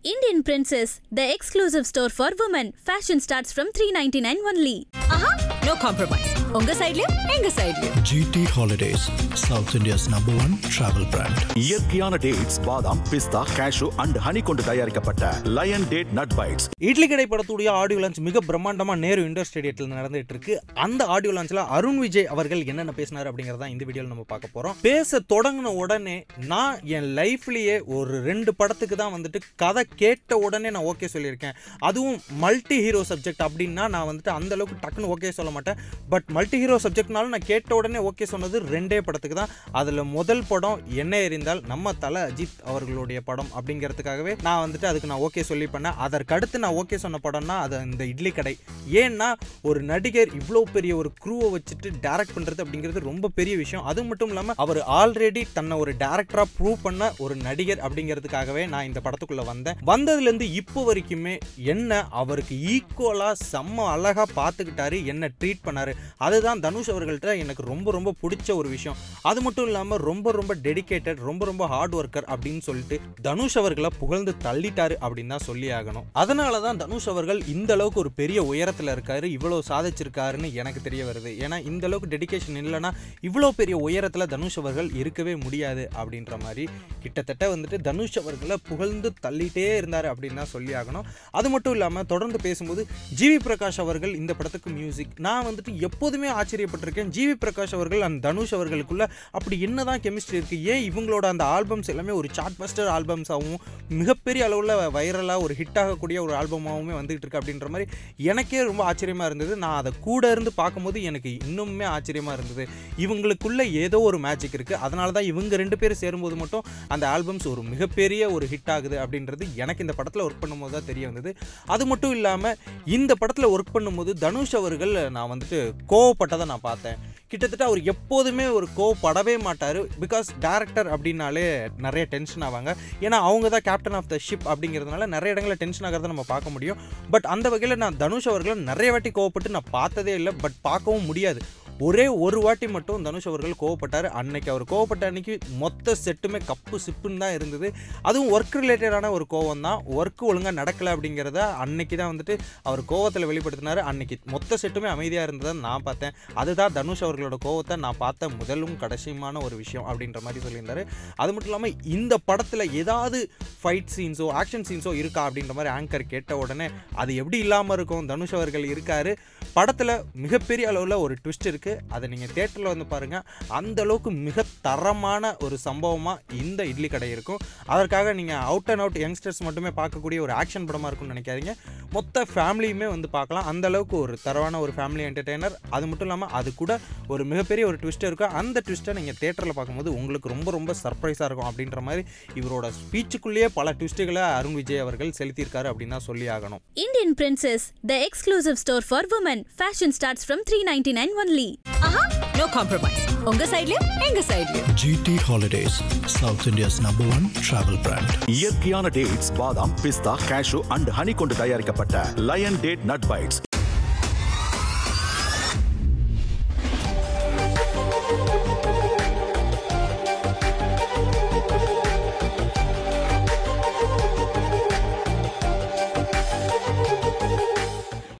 Indian Princess, the exclusive store for women. Fashion starts from $399 only. No compromise. உங்க சைடுலயும் எங்க சைடுலயும். GT Holidays, South India's #1 travel brand. இயற்கையான dates, பாதாம், பிஸ்தா, கேஷு அண்ட் ஹனி கொண்டு தயாரிக்கப்பட்ட lion date nut bites. Idli Kadai படத்துடைய ஆடியோ லான்ச் மிக பிரம்மாண்டமா நேரு இண்டோர் ஸ்டேடியத்தில் நடந்துட்டு இருக்கு. அந்த ஆடியோ லான்ச்ல அருண் விஜய் அவர்கள் என்னென்ன பேசினார் அப்படிங்கறத இந்த வீடியோல நம்ம பார்க்க போறோம். பேச தொடங்கின உடனே நான் என் லைஃப்லயே ஒரு 2 படத்துக்கு தான் வந்துட்டு கதை கேட்ட உடனே நான் ஓகே சொல்லியிருக்கேன். அதுவும் மல்டி ஹீரோ சப்ஜெக்ட் அப்படின்னா நான் வந்துட்டு அந்த அளவுக்கு டக்குன்னு ஓகே சொல்ல மாட்டேன். பட் மல்டி ஹீரோ சப்ஜெக்ட்னாலும் நான் கேட்ட உடனே ஓகே சொன்னது 2 படத்துக்கு தான். அதில் முதல் படம் என்ன எறிந்தால் நம்ம தல அஜித் அவர்களுடைய படம் அப்படிங்கிறதுக்காகவே நான் வந்துட்டு அதுக்கு நான் ஓகே சொல்லி பண்ணேன். அதற்கடுத்து நான் ஓகே சொன்ன படம்னா அது இந்த இட்லி கடை. ஏன்னா ஒரு நடிகர் இவ்வளோ பெரிய ஒரு க்ரூவை வச்சுட்டு டைரக்ட் பண்ணுறது அப்படிங்கிறது ரொம்ப பெரிய விஷயம். அது மட்டும் இல்லாமல் அவர் ஆல்ரெடி தன்னை ஒரு டேரக்டராக ப்ரூவ் பண்ண ஒரு நடிகர் அப்படிங்கிறதுக்காகவே நான் இந்த படத்துக்குள்ளே வந்தேன். வந்ததுலேருந்து இப்போ வரைக்குமே என்ன அவருக்கு ஈக்குவலாக செம்ம அழகாக பார்த்துக்கிட்டாரு, என்ன ட்ரீட் பண்ணாரு. அதுதான் தனுஷ் அவர்கள்ட்ட எனக்கு ரொம்ப பிடிச்ச ஒரு விஷயம். அது மட்டும் இல்லாமல் ரொம்ப டெடிகேட்டட், ரொம்ப ஹார்ட் ஒர்க்கர் அப்படின்னு சொல்லிட்டு தனுஷ் அவர்களை புகழ்ந்து தள்ளிட்டாரு அப்படின்னு தான் சொல்லி ஆகணும். அதனால தான் தனுஷ் அவர்கள் இந்த அளவுக்கு ஒரு பெரிய உயரத்தில் இருக்காரு, இவ்வளோ சாதிச்சிருக்காருன்னு எனக்கு தெரிய வருது. ஏன்னா இந்த அளவுக்கு டெடிகேஷன் இல்லைன்னா இவ்வளோ பெரிய உயரத்தில் தனுஷ் அவர்கள் இருக்கவே முடியாது அப்படின்ற மாதிரி கிட்டத்தட்ட வந்துட்டு தனுஷ் அவர்களை புகழ்ந்து தள்ளிட்டே இருந்தார் அப்படின்னு தான் சொல்லி ஆகணும். அது மட்டும் இல்லாமல் தொடர்ந்து பேசும்போது ஜிவி பிரகாஷ் அவர்கள் இந்த படத்துக்கு மியூசிக், நான் வந்துட்டு எப்போதுமே ஆச்சரியப்பட்டிருக்கேன். ஜிவி பிரகாஷ் அவர்கள் அண்ட் தனுஷ் அவர்களுக்குள்ள அப்படி என்னதான் கெமிஸ்ட்ரி இருக்கு, ஏன் இவங்களோட அந்த ஆல்பம்ஸ் எல்லாமே ஒரு சார்ட் பஸ்டர் ஆல்பம்ஸாகவும் மிகப்பெரிய அளவில் வைரலாக ஒரு ஹிட் ஆகக்கூடிய ஒரு ஆல்பமாகவுமே வந்துகிட்டு இருக்கு அப்படின்ற மாதிரி எனக்கே ரொம்ப ஆச்சரியமாக இருந்தது. நான் அதை கூட இருந்து பார்க்கும்போது எனக்கு இன்னுமே ஆச்சரியமாக இருந்தது. இவங்களுக்குள்ள ஏதோ ஒரு மேஜிக் இருக்குது, அதனால தான் இவங்க 2 பேரும் சேரும்போது மட்டும் அந்த ஆல்பம்ஸ் ஒரு மிகப்பெரிய ஒரு ஹிட் ஆகுது அப்படின்றது எனக்கு இந்த படத்தில் ஒர்க் பண்ணும்போது தான் தெரிய வந்தது. அது மட்டும் இல்லாமல் இந்த படத்தில் ஒர்க் பண்ணும்போது தனுஷ் அவர்கள் நான் வந்துட்டு கோவப்பட்டதை நான் பார்த்தேன். கிட்டத்தட்ட அவர் எப்போதுமே ஒரு கோவப்படவே மாட்டார். பிகாஸ் டேரக்டர் அப்படின்னாலே நிறைய டென்ஷன் ஆவாங்க. ஏன்னா அவங்க தான் கேப்டன் ஆஃப் த ஷிப் அப்படிங்கிறதுனால நிறைய இடங்களில் டென்ஷன் ஆகிறத நம்ம பார்க்க முடியும். பட் அந்த வகையில் நான் தனுஷ் அவர்களை நிறைய வாட்டி கோவப்பட்டு நான் பார்த்ததே இல்லை. பட் பார்க்கவும் முடியாது. ஒரே ஒரு வாட்டி மட்டும் தனுஷ் அவர்கள் கோவப்பட்டார். அன்னைக்கு அவர் கோவப்பட்ட அன்னைக்கு மொத்த செட்டுமே கப்பு சிப்புன்னு தான் இருந்தது. அதுவும் ஒர்க் ரிலேட்டடான ஒரு கோவம் தான். ஒர்க்கு ஒழுங்காக நடக்கலை அப்படிங்கிறத அன்னைக்கு தான் வந்துட்டு அவர் கோவத்தில் வெளிப்படுத்தினார். அன்னைக்கு மொத்த செட்டுமே அமைதியாக இருந்ததை நான் பார்த்தேன். அதுதான் தனுஷ் அவர்களோட கோவத்தை நான் பார்த்த முதலும் கடைசியுமான ஒரு விஷயம் அப்படின்ற மாதிரி சொல்லியிருந்தார். அது மட்டும் இல்லாமல் இந்த படத்தில் ஏதாவது ஃபைட் சீன்ஸோ ஆக்ஷன் சீன்ஸோ இருக்கா அப்படின்ற மாதிரி ஆங்கர் கேட்ட உடனே அது எப்படி இல்லாமல் இருக்கும், தனுஷ் அவர்கள் இருக்கார். படத்தில் மிகப்பெரிய அளவில் ஒரு ட்விஸ்ட் இருக்குது. அதை நீங்கள் தியேட்டரில் வந்து பாருங்கள். அந்த அளவுக்கு மிக தரமான ஒரு சம்பவமாக இந்த இட்லி கடை இருக்கும். அதற்காக நீங்கள் அவுட் அண்ட் அவுட் யங்ஸ்டர்ஸ் மட்டுமே பார்க்கக்கூடிய ஒரு ஆக்ஷன் படமாக இருக்கும்னு நினைக்காதீங்க. மொத்த ஃபேமிலியுமே வந்து பார்க்கலாம். அந்த அளவுக்கு ஒரு தரமான ஒரு ஃபேமிலி என்டர்டெய்னர். அது மட்டும் இல்லாமல் அது கூட ஒரு மிகப்பெரிய ஒரு ட்விஸ்ட் இருக்கும். அந்த ட்விஸ்ட்டை நீங்கள் தியேட்டரில் பார்க்கும்போது உங்களுக்கு ரொம்ப சர்ப்ரைஸாக இருக்கும் அப்படின்ற மாதிரி இவரோட ஸ்பீச்சுக்குள்ளேயே பல ட்விஸ்ட்டுகளை அருண் விஜய் அவர்கள் செலுத்தியிருக்காரு அப்படின்னு தான் சொல்லி ஆகணும். Indian Princess, the exclusive store for women. Fashion starts from $399 only. No compromise. உங்க சைடுலயும் எங்க சைடுலயும். GT Holidays, South India's #1 travel brand. இயற்கையான டேட்ஸ், பாதாம், பிஸ்தா, கேஷு அண்ட் ஹனி கொண்டு தயாரிக்கப்பட்ட லயன் டேட் நட் பைட்ஸ்.